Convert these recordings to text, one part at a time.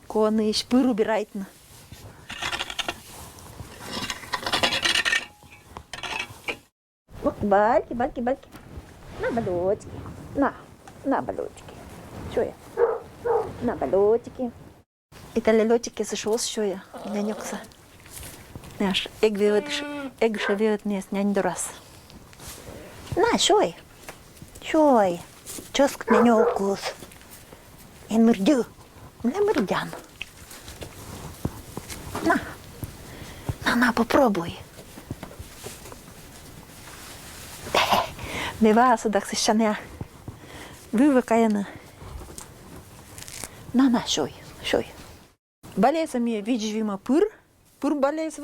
Коны шпыр убирает. Вот бальки. На баллотики. На баллотики. Что я? На баллотики. Это лелотики сошел, что я? Нянёкса. Наш эг шевет не с нянь дурас. На, шой. Чоск нянёкус. Эн мырдю. Мне мырдян. На, попробуй. Бева судак сещаня. Вывыкаена. На, шой. Болеется мне, видимо, пыр болезнь,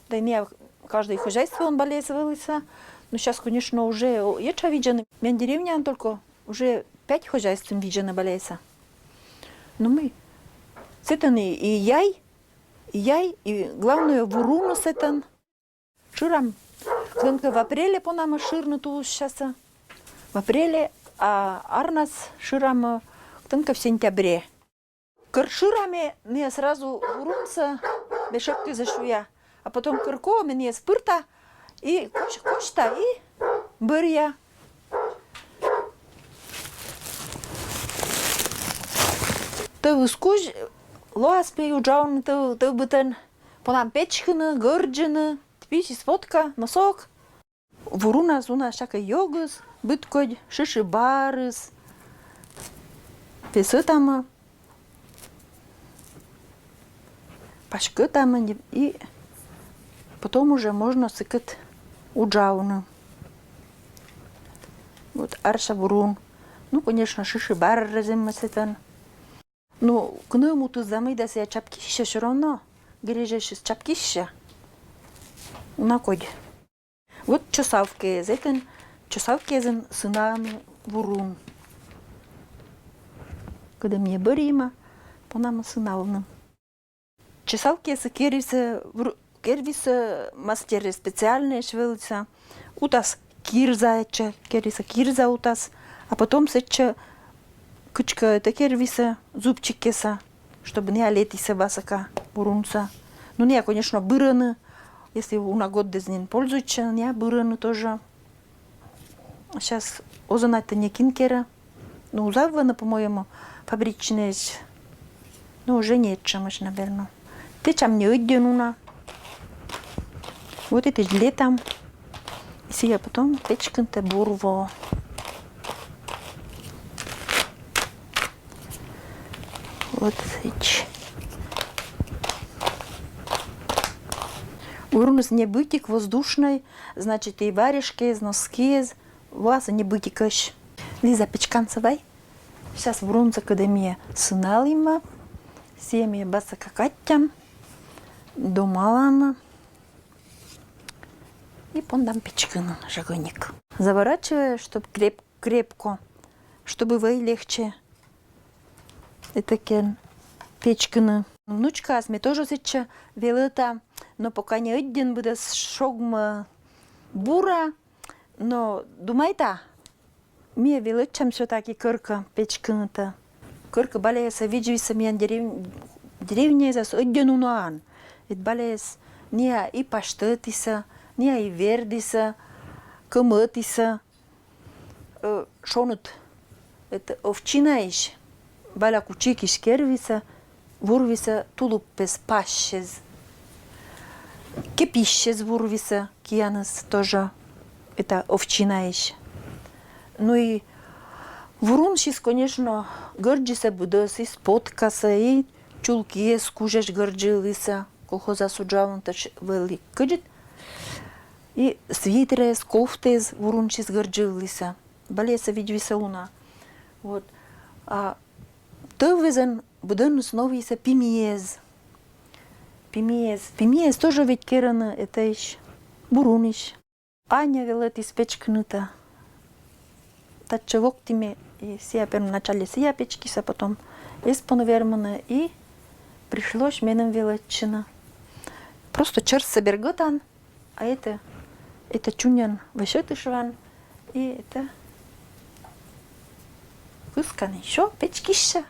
да не каждое хозяйство он болезнь. Но сейчас, конечно, уже я видела, у меня деревня только уже 5 хозяйств видно болезнь. Но мы сетан и яй, и главное вуруну сетан. Ширам, в апреле по нам ширно тут сейчас. В апреле, а арнас ширам только в сентябре. Кырширами мне сразу урунца бешепки зашуя, а потом кырко мне спырта и кошта и бырья. Ты выскуж ласпи уджаун ты бытен понам печкина горджина тпичи сводка носок вуруна зуна шака йогус быткодь шиши барыс песы там пашкы там и потом уже можно сыкать уджауна. Вот арша вурун. Ну, конечно, шиши бар разимаситан. Ну, к нему тут замыдася чапкища все равно. Грежешь с чапкища. На коде. Вот часовки зетен сынами вурун. Когда мне барима, по нам сыналным. Чесалки са кервиса мастери специальные швелица. Утас кирза утас, а потом сече кучка это кервиса зубчики са, чтобы не олетиса басака бурунца. Ну не, конечно, быраны, если на год дезнин пользуется, не быраны тоже. Сейчас озанать-то не кинкера, но узаваны, по-моему, фабричные, но уже нет чемыш, наверное. Ты чем не уйденуна. Вот это летом. Если я потом печкин-то бурво. Вот эти. Урунус не бытик воздушный, значит и варежки, носки, вас не бытикаш. Лиза печканцевай. Сейчас в Урунус академия сыналима. Семья баса какаттям. Домалама и пондам печкину жагоник. Заворачиваю, чтобы крепко, чтобы вы легче. Это кен печкину. Внучка мне тоже сейчас велита, но пока не один будет шогма бура, но думай-то, мне величам все-таки кырка печкину-то. Кырка балеса виджвиса меня деревня за один унуан. Это балес не и паштетиса, не и вердиса, каматиса, шонут это овчинаиш, баля кучикиш кервиса, вурвиса тулуп без пашез, кепишез вурвиса, кианас тоже это овчинаиш. Ну и вуруншис, конечно, горджиса будоси, споткаса и чулки скужеш горджилиса. Колхоза суджаван таш вели кыджит. И свитеры, кофты вурунчис горджилиса. Балеса видвиса уна. Вот. А тывызен буден сновиса пимиез. Пимиез тоже ведь керана это ищ. Буруниш. Аня велет из печкнута. Тачевок тиме и сия первом начале сия печкиса, потом испоновермана и пришлось менем велетчина. Просто черт соберготан, а это Это чунян вышитышван. И это кыскан еще печкища.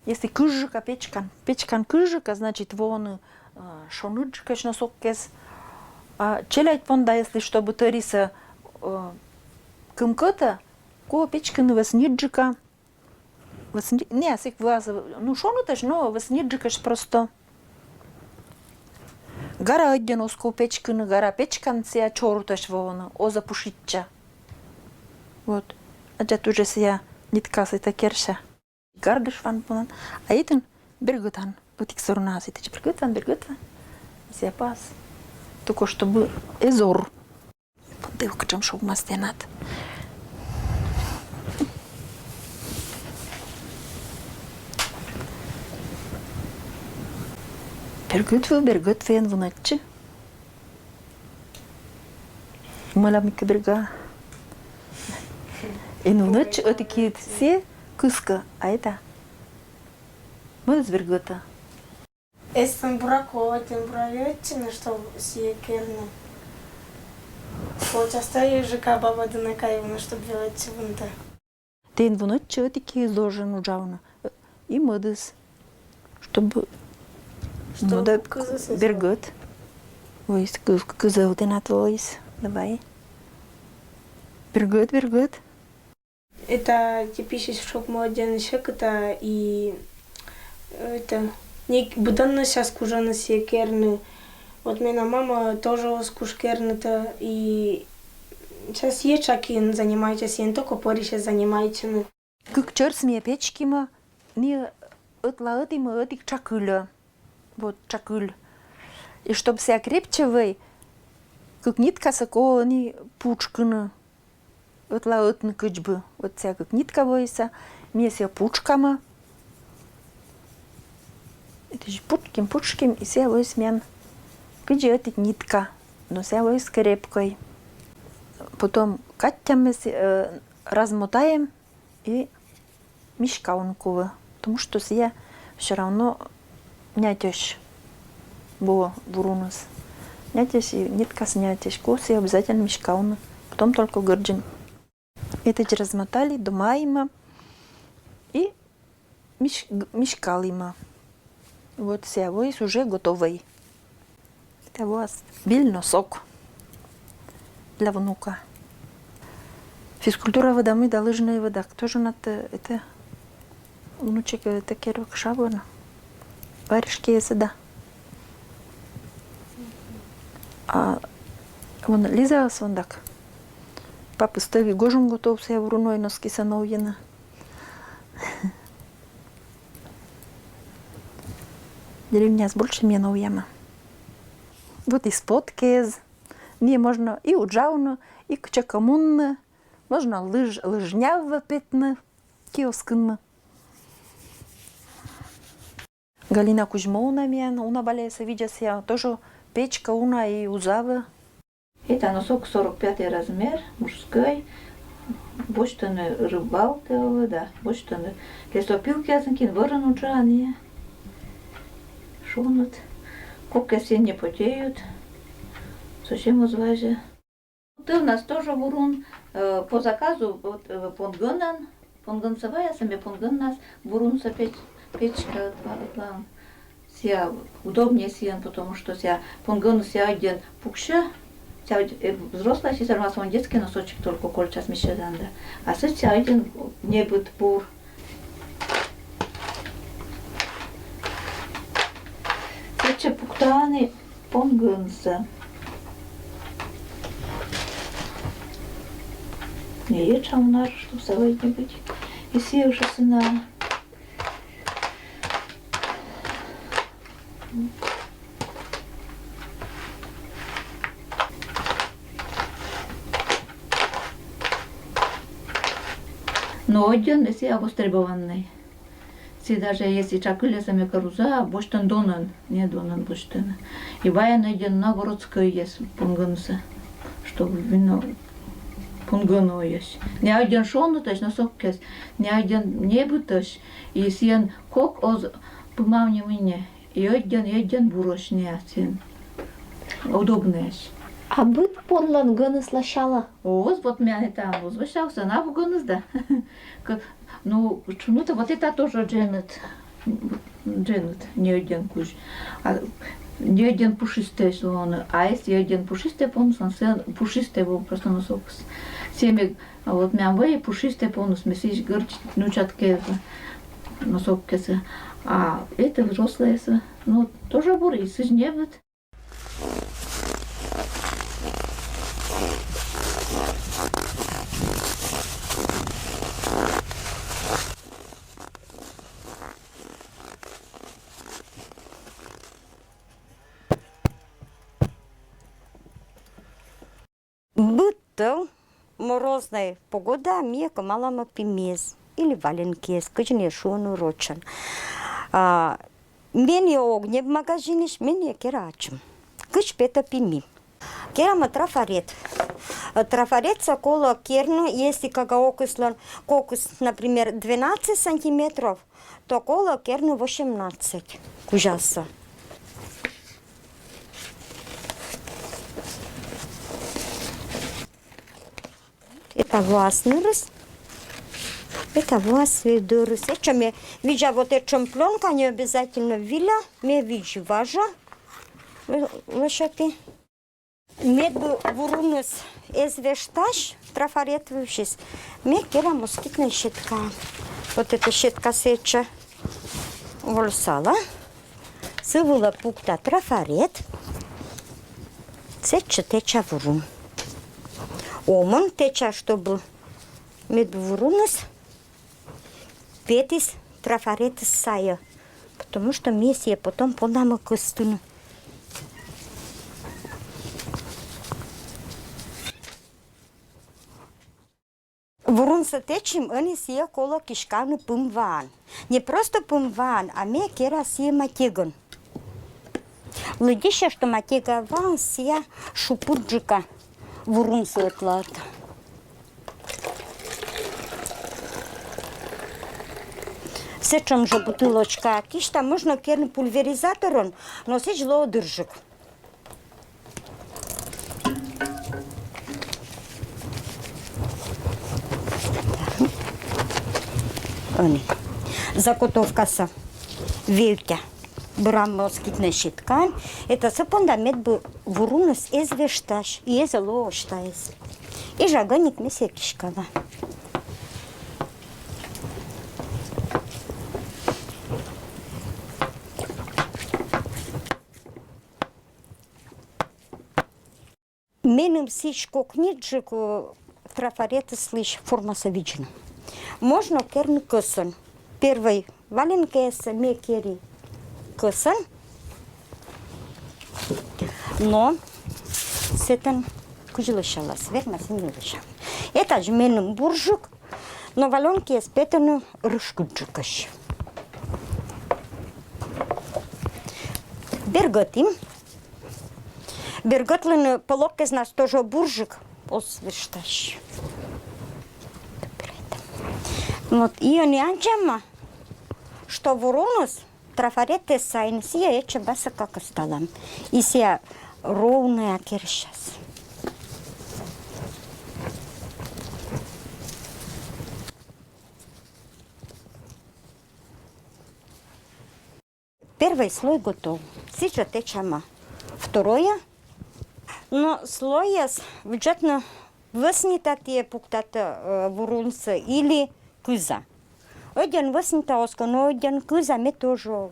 Если кыжика печкан. Печкан кыжика, значит вон шоныджикаш на соккес. А челять понда, если чтобы тариса кымката, ко печкан весниджика. Не, сик влаза. Ну шоныташ, но весниджикаш просто. Гара одяноско печкан, гара печкан сия чоруташ вон, оза пушитча. Вот. А это уже сия ниткасы такерша. Гардыш ван пунан. А этин бергутан. Вот их сорнас. Это бергутан. Сия пас. Только чтобы эзор. Подылка чем шоу мастенат. Бергутвен в ночи. Маламика берга. И в ночь вот такие все кыска, а это мы звергота. Естен бракова, тем бравечина, что сие керно. Получается, ежика баба дынакаевна, чтобы делать вунта. Тен в ночь вот такие зложены джауна. И модыс, чтобы бергот. Ой, кыза вот и на твоис. Давай. Бергот. Это типичный шок молодежный шек, это и это не буданно сейчас кужана все керны. Вот меня мама тоже скушкерна-то и сейчас есть чаки занимаетесь, я не только пори сейчас занимаетесь. Как черт мне печки ма, не отлаоты ма отик чакыля. Вот чакыль. И чтоб себя крепче вы, как нитка сако они пучканы. Вот лаотны кычбы, вот вся как нитка войса, мне все пучкама. Это же пучким, и все войс мен. Кычи это нитка, но все войс крепкой. Потом каттями размотаем и мешкаунково, потому что все все равно нятешь было бурунус. Нятешь и нитка снятешь, косы обязательно мешкауна, потом только горджин. Это размотали до майма и мешкалима. Вот вся войс уже готовый. Это у вас бельносок для внука. Физкультура вода, мы да лыжная вода. Кто же на это внучек это керок шабана? Варежки есть, да. А вон Лиза сондак. Папа стави гожун готов се вруной носки сановьена. Деревня с больше мне новьяма. Вот и споткез. Не можно и уджауну, и кчакамунна. Можно лыжня вапетна, киоскынна. Галина Кузьмовна мен, уна балеса видяся, тоже печка уна и узава. Это носок 45 размер, мужской, бочтаны рыбалка, да, бочтаны лесопилки, азанкин, ворон уджания. Шонут, копки все не потеют, совсем узважа. Ты у нас тоже бурун по заказу, вот понгонцевая, сами понгон нас, бурун печка, ся удобнее сиен, потому что ся понгон ся один пукша, взрослая сестра, у нас он детский носочек только кольца смещадан, да. А ся один не будет бур. Сече пуктаны понгонса. Не еча у нас, чтобы совой не быть. И все уже сына. Но один, если обостребованный. Си даже если чакыля сами каруза, боштан донан, не донан боштан. И баян один на городской есть пунгонса, чтобы вино пунгону есть. Не один шонуташ на соккес, не один не буташ, и сиен кок оз помавни мне. И один бурош не один. Удобный. А быт понлан гыныс лашала. Оз, вот меня там возвращался, она в гонус, да. Ну, ну-то вот это тоже Дженнет, не один куш. А не один пушистый, он, а если один пушистый, он пушистый был просто носок. Всеми, вот меня вы пушистый полностью, месяц горч, ну чатке носок кеса. А это взрослые, ну тоже буры, сыжневят. Бытл морозная погода, мне камалама пимез или валенки, скажи шону рочан. Мене огне в магазине, мене керачем. Кыш пета пими. Керама трафарет. Трафарет сокола керну, если кокус, например, 12 сантиметров, то кола керну 18. Ужасно. Это властный рыс. Это властный рыс. Это мне видя вот эту пленку, не обязательно виля, мне видя важа. Лошаки. Мед бы вурунус извешташ, трафарет вывшись. Мне кера москитная щетка. Вот эта щетка сеча волсала. Сывула пукта трафарет. Сеча теча вурун. Омон теча, чтобы медвурунус петис трафаретис сая, потому что месье потом подам костюм. Вурунса течим, они сия кола кишкану пумван. Не просто пумван, а ме кера сия матиган. Лудище, что матига ван сия шупуджика. Вурун светлат. Сечем же бутылочка. Кишта можно керни пульверизатором, но сеч лодыржик. Заготовка са вильтя. Брам москитная щитка. Это сапондамет бы вурунус извешташ. И залоштайс. И жаганик меся кишкава. Менем сичко книжку трафарета слышь форма совична. Можно керн кысын. Первый валенкеса мекери кысын. Но сетен кужилышала, свермасын лыша. Это же менем буржук, но валенки спетену рышкуджикаш. Берготим. Берготлен полок из нас тоже буржик, освешташ. Вот и они анчама, что вурунус трафарете сайн сия ече баса как осталам. И сия ровная киршас. Первый слой готов. Сейчас течама. Второе. Но слой бюджетно веснita тие пуктата вурунса или кыза. Один веснita оска, но один кыза ме тоже.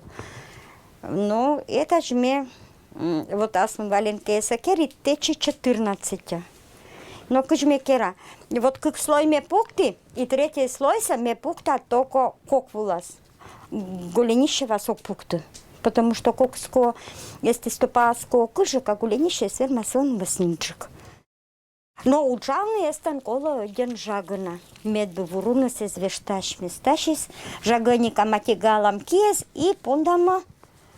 Но это же мне вот асм валенке сакери течи 14. Но кыж ме кера. Вот как слой ме пукти, и третий слой са ме пукта только коквулас. Голенище васок пукты. Потому что кокско, если стопаско кыжика, голенище свермасон веснинчик. Но уджавный есть коло один жагана. Медбы вурунус извешташ месташис, жаганика матигалам киес и пондама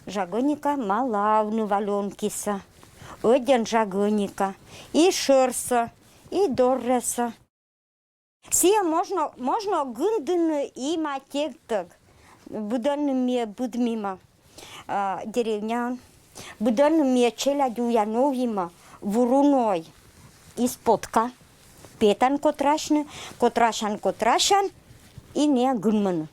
жаганика малавну валенкиса. Один жаганика и шерса, и дорреса. Сия можно гындын и матектак, буданными будмима деревнян, буданными челядю яновима, воруной из потка, петан котрашны, котрашан и не гунман.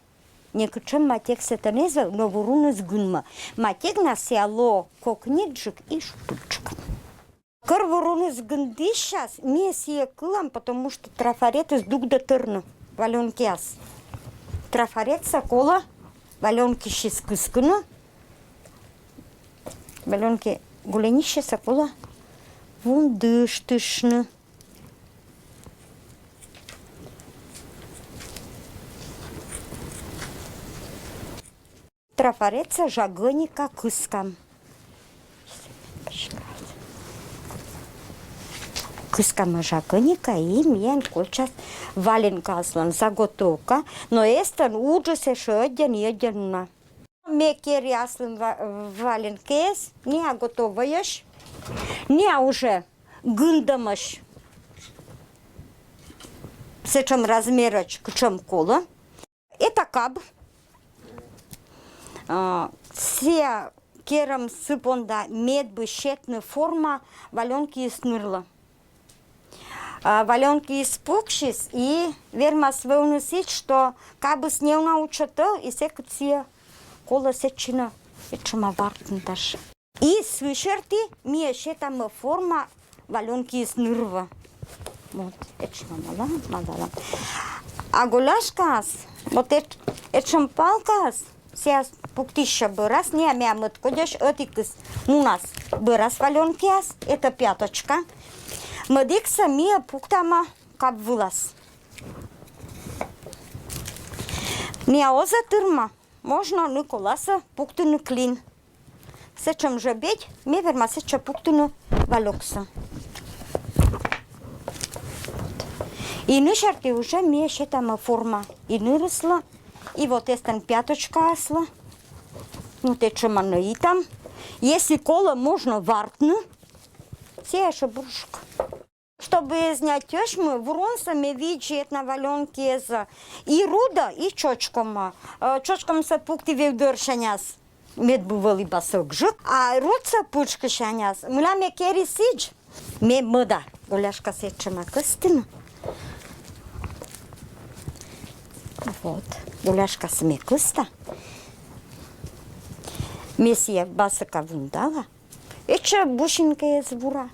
Некачем матек сатанеза, но воруна с гунма. Матек на село кокниджик и шпучка. Кар воруна с гунди сейчас месье кылам, потому что трафарет из дуг до тырна, валенки ас. Трафарет сокола, валенки шискыскына, валенки гуленище сокола, вон дыш тышны. Трафареца жагоника кыскам. Кыскама жагоника и мен колчас валенка аслан заготовка, но эстан ужасе шо еден. Мекери аслан валенкес, не готоваешь, не уже гындамаш. Сечем размерач к чем кола. Это каб. Все керам сыпонда медбышетная форма валенки из нырла. Валенки испукшись и верма свой уносить, что как бы с ней научател и секция кола сечина и чумавартн даже. И свишерти мне еще там форма валенки из нырва. Вот, это мала. А гуляшка, вот это палка. Сейчас пуктища бы раз, не мямы ходишь, отикс у нас бы раз валенкиас, это пяточка. Мадикса мия пуктама как вылаз. Мия оза тырма, можно Николаса пуктыны клин. Сечем же бить, мне верма сеча пуктыны валокса. И нышарки уже мне еще там форма и нырысла. И вот это пяточка осла. Вот это и там. Если кола можно вартну, все еще брушка. Чтобы снять тёшмы, вронсами виджет на валенке и руда, и чочкома. Чочком са пукти вевдоршаняс. Мед бывали басок жук. А руд са пучка шаняс. Муляме кери сидж. Ме мыда. Голяшка сечема кыстина. Вот. Гуляшка смекуста. Месье басака вундала. Это бушинка из бура.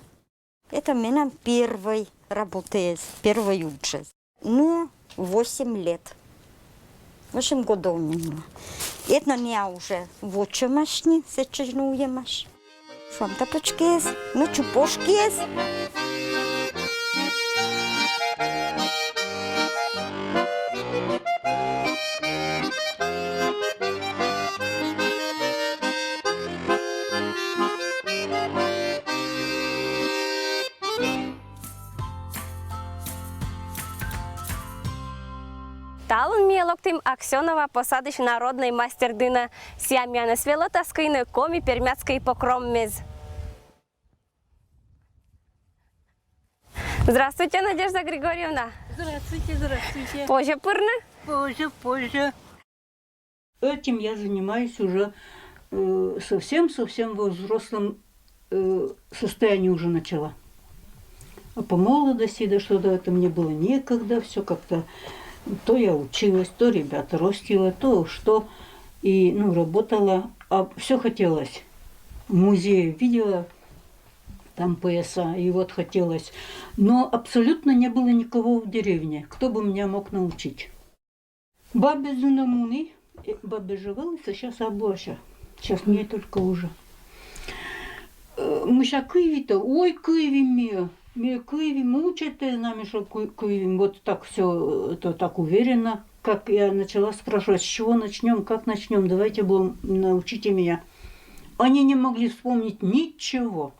Это меня первый работает, первый учесть. Ну, 8 лет. 8 годов минуло. Это не уже в очемашни, сечежну уемаш. Швам тапочки есть, ну чупошки есть. Талын миелоктым Аксенова посадыш народной мастердына сиамяна свелота скыны коми пермяцкой покроммез. Здравствуйте, Надежда Григорьевна. Здравствуйте. Позже пырны? Позже. Этим я занимаюсь уже совсем во взрослом состоянии уже начала. А по молодости, да что-то это мне было некогда, все как-то. То я училась, то ребята растила, то что. И работала. А все хотелось. В музее видела там пояса, и вот хотелось. Но абсолютно не было никого в деревне, кто бы меня мог научить. Бабе Зунамуни, бабе живалась, а сейчас Абоша. Сейчас мне только уже. Мыша Киеви-то, ой, Киеви мия. Мне Киеве мучите нами, что Киеве вот так все, это так уверенно. Как я начала спрашивать, с чего начнем, как начнем, давайте будем, научите меня. Они не могли вспомнить ничего.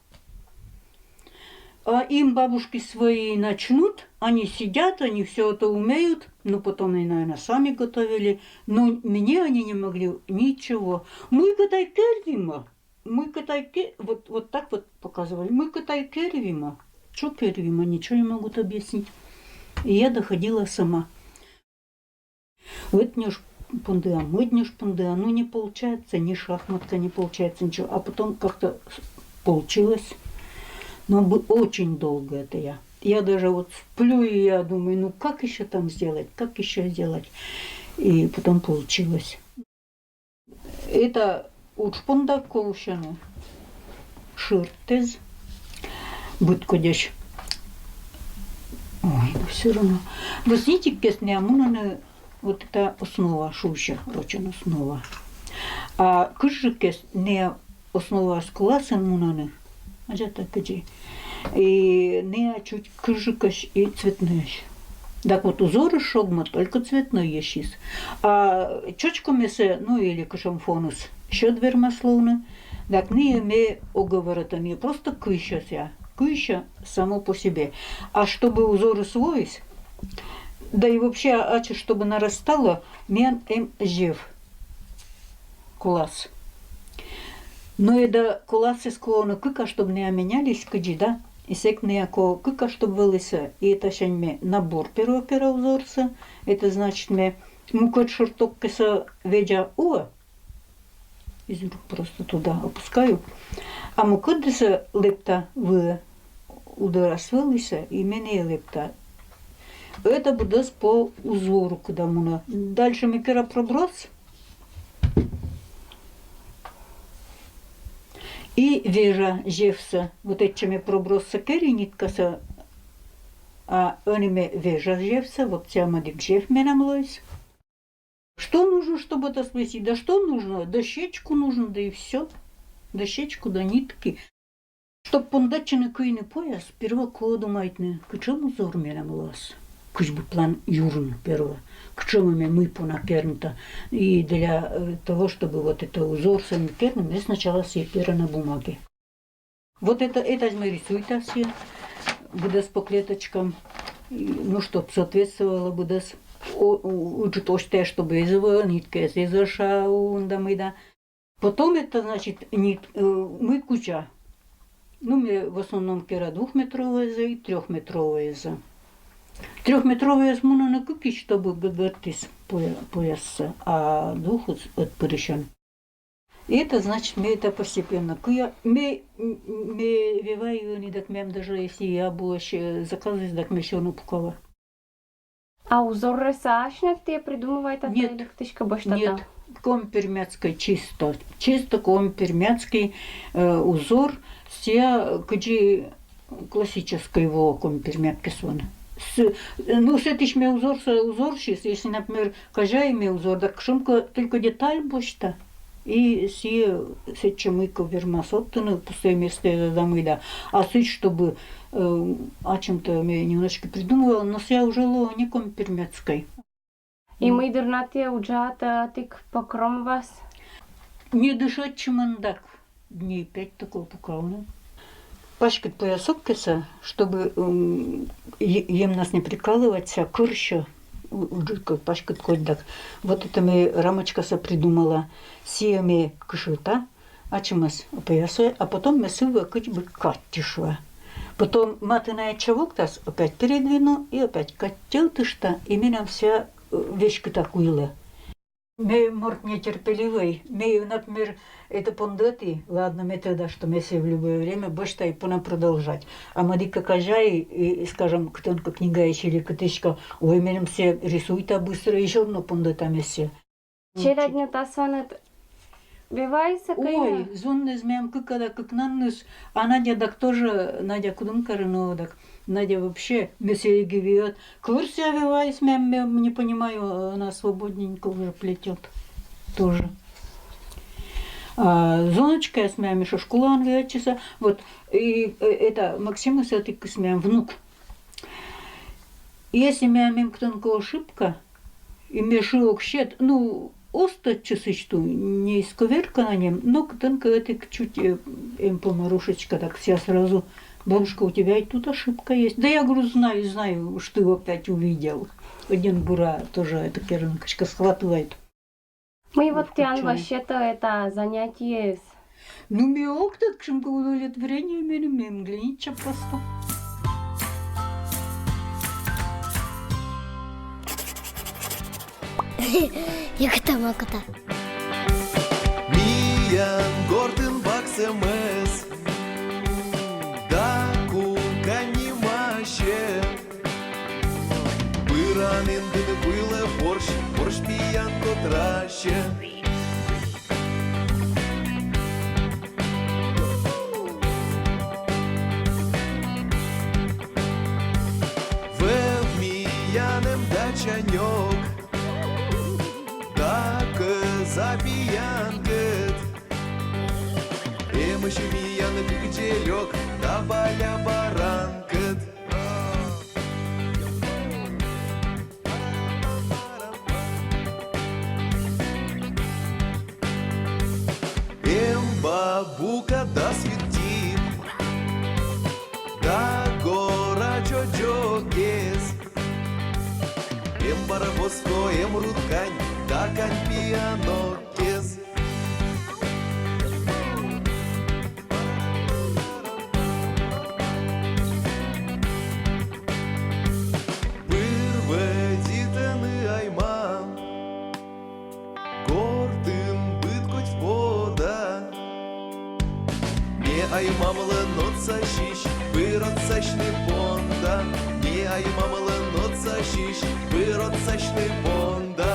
А им бабушки свои начнут, они сидят, они все это умеют, но потом они, наверное, сами готовили. Но мне они не могли ничего. Мы катай кервима, вот так вот показывали, мы катай кервима. Что кервима, ничего не могут объяснить. И я доходила сама. Вытнешь пандеа, мыднешь пандеа, ну не получается, ни шахматка не получается, ничего. А потом как-то получилось. Но очень долго это я. Я даже вот сплю, и я думаю, ну как еще там сделать, как еще сделать. И потом получилось. Это учпунда колшаны. Ширтез. Будкодеш. Ой, ну все равно. Вы знаете, песня Амунана, вот это основа шуща, очень основа. А кыжикес не основа скуласа Амунаны, а это каджи. И не чуть кыжикаш и цветныш. Так вот узоры шогма только цветной ещис. А чочками се, ну или кашамфонус, еще дверь масловны, так не имеет оговора-то не просто кыщася. Кыща само по себе. А чтобы узор усвоить, да и вообще, чтобы нарастало, мен жив класс. Но это классы склонны кыка, чтобы не менялись кыджи, да? И сек неяко кыка, чтобы вылися. И это ще мне набор пера узорца. Это значит мне мукот шорток кеса ведя уа. Из рук просто туда опускаю. А мукодеса лепта в удара свелися и мене лепта. Это будет по узору, когда муна. Дальше мы пера проброс. И вежа жевса. Вот этими проброса кери ниткаса. А они me вежа жевса. Вот тяма дик жев менам лойс. Что нужно, чтобы это сплести? Да что нужно? Дощечку нужно, да и все. Дощечку, да нитки. Чтоб пондачены кыйны пояс, перво коду майтны. Кычем узор менам лас. Кыч бы план юрн перво. Кычем мы понапернуто. И для того, чтобы вот это узор сами перным, я сначала все пера на бумаге. Вот это мы рисуем все. Будет по клеточкам. Ну, чтоб соответствовало будет. Учит оште, чтобы изо нитка изоша ундамыда. Потом это значит мы куча. Ну, мы в основном пера 2-метровая за и 3-метровая за. 3-метровая муна на куки, чтобы гагартис пояса, а 2 от порещен. И это значит, мы это постепенно. Мы виваю не так мем даже если я больше заказываю, так мы еще упаковала. А узоры саашнят те придумывает от электричка баштата? Нет, компермяцкий чисто. Чисто компермяцкий узор. Все каджи классический его компермятки сон. Ну, с этим узорщис, если, например, кажа имеет узор, так шумка только деталь башта. И все чемыка вермасоттаны пустое место замыда. А сыть, чтобы о чем-то я немножечко придумывала, но я уже не компермятской. И мы дурнатые уджата тик покром вас? Не дышать чемандак. Дней 5 такого покровно. Пашкет поясок кеса, чтобы им нас не прикалывать, а кырща. Пашкет коддак. Вот это мы рамочка придумала. Сиями кышыта, а чемас поясой, а потом мы сывы кыть бы каттишва. Потом матыная чавоктас опять передвину и опять каттил тышта, и меня вся вещь такую. Мы морд нетерпеливый. Мы, например, это пондати, ладно, мы тогда, что мы все в любое время больше и пона продолжать. А мадика кажай, и, скажем, кто-то книга еще или катышка, ой, мы все рисуют быстро, еще одно пондатами все. Чера дня тасванат бивайся кайна? Ой, зонны змеям когда как наннус, а Надя так тоже, Надя кудункарно, так Надя вообще, месье гивиот. Курся вивайс, я не понимаю, она свободненько уже плетет тоже. А зоночка я с мями шашкулан вячиса, вот, и это Максима все-таки с мями внук. Если мями кто-то ошибка, и мешок щет, ну, остать часы что, не исковерка на нем, но кто-то это чуть помарушечка, так вся сразу. Бабушка, у тебя и тут ошибка есть. Да я говорю, знаю, что ты опять увидел. Один бура тоже эта кернкочка схватывает. Мы вот тян вообще-то это занятие. Ну, мне октат, чем удовлетворение имеем, глянича просто. Як это макота? Миян гордын баксымыз. Да, піянин би не пили борщ піянко краще. Веміяним дачаньок, так запіянкет. Емощу мияны пикателек, да баля баранкет. Бабука да светит, да гора чоджокес. Барбоско, руткань, да кань пианокес. Пырведитаны айман, гордым быткоть в пода. Не аймамлы ноца шиш, пырот сачны понда. Не аймамлы ноца шиш, пырот сачны понда.